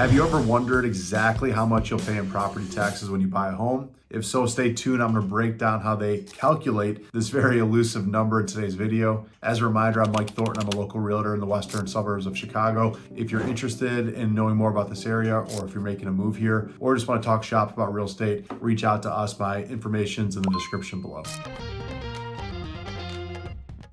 Have you ever wondered exactly how much you'll pay in property taxes when you buy a home? If so, stay tuned. I'm going to break down how they calculate this very elusive number in today's video. As a reminder, I'm Mike Thornton. I'm a local realtor in the western suburbs of Chicago. If you're interested in knowing more about this area, or if you're making a move here, or just want to talk shop about real estate, reach out to us. My information's in the description below.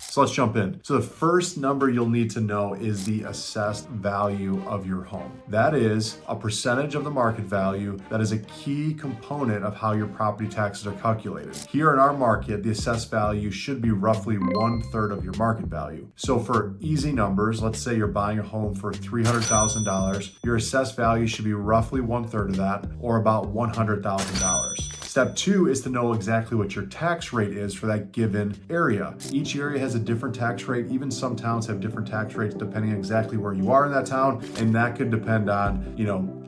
So let's jump in. So the first number you'll need to know is the assessed value of your home. That is a percentage of the market value that is a key component of how your property taxes are calculated. Here in our market, the assessed value should be roughly 1/3 of your market value. So for easy numbers, let's say you're buying a home for $300,000, your assessed value should be roughly 1/3 of that, or about $100,000. Step 2 is to know exactly what your tax rate is for that given area. Each area has a different tax rate. Even some towns have different tax rates depending on exactly where you are in that town. And that could depend on,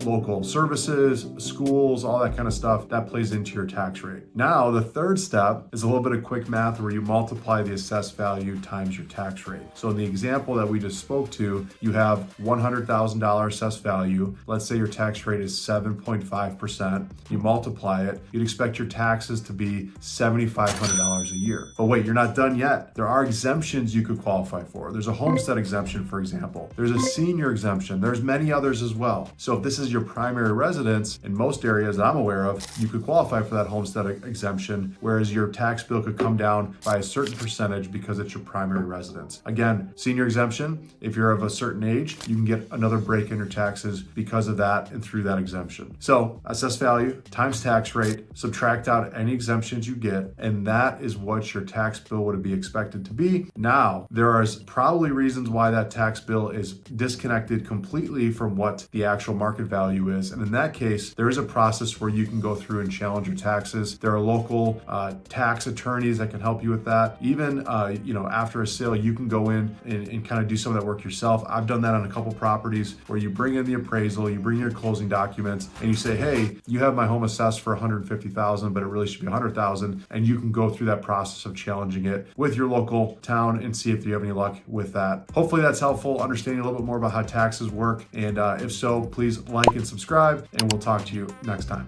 local services, schools, all that kind of stuff that plays into your tax rate. Now, the third step is a little bit of quick math where you multiply the assessed value times your tax rate. So in the example that we just spoke to, you have $100,000 assessed value. Let's say your tax rate is 7.5%. You multiply it, you'd expect your taxes to be $7,500 a year. But wait, you're not done yet. There are exemptions you could qualify for. There's a homestead exemption, for example. There's a senior exemption. There's many others as well. So if this is your primary residence, in most areas that I'm aware of, you could qualify for that homestead exemption, whereas your tax bill could come down by a certain percentage because it's your primary residence. Again, senior exemption, if you're of a certain age, you can get another break in your taxes because of that and through that exemption. So assessed value times tax rate, subtract out any exemptions you get, and that is what your tax bill would be expected to be. Now, there are probably reasons why that tax bill is disconnected completely from what the actual market value is. And in that case, there is a process where you can go through and challenge your taxes. There are local tax attorneys that can help you with that. Even, after a sale, you can go in and kind of do some of that work yourself. I've done that on a couple properties where you bring in the appraisal, you bring your closing documents, and you say, hey, you have my home assessed for $150,000, but it really should be $100,000. And you can go through that process of challenging it with your local town and see if you have any luck with that. Hopefully that's helpful, understanding a little bit more about how taxes work. And if so, please like and subscribe, and we'll talk to you next time.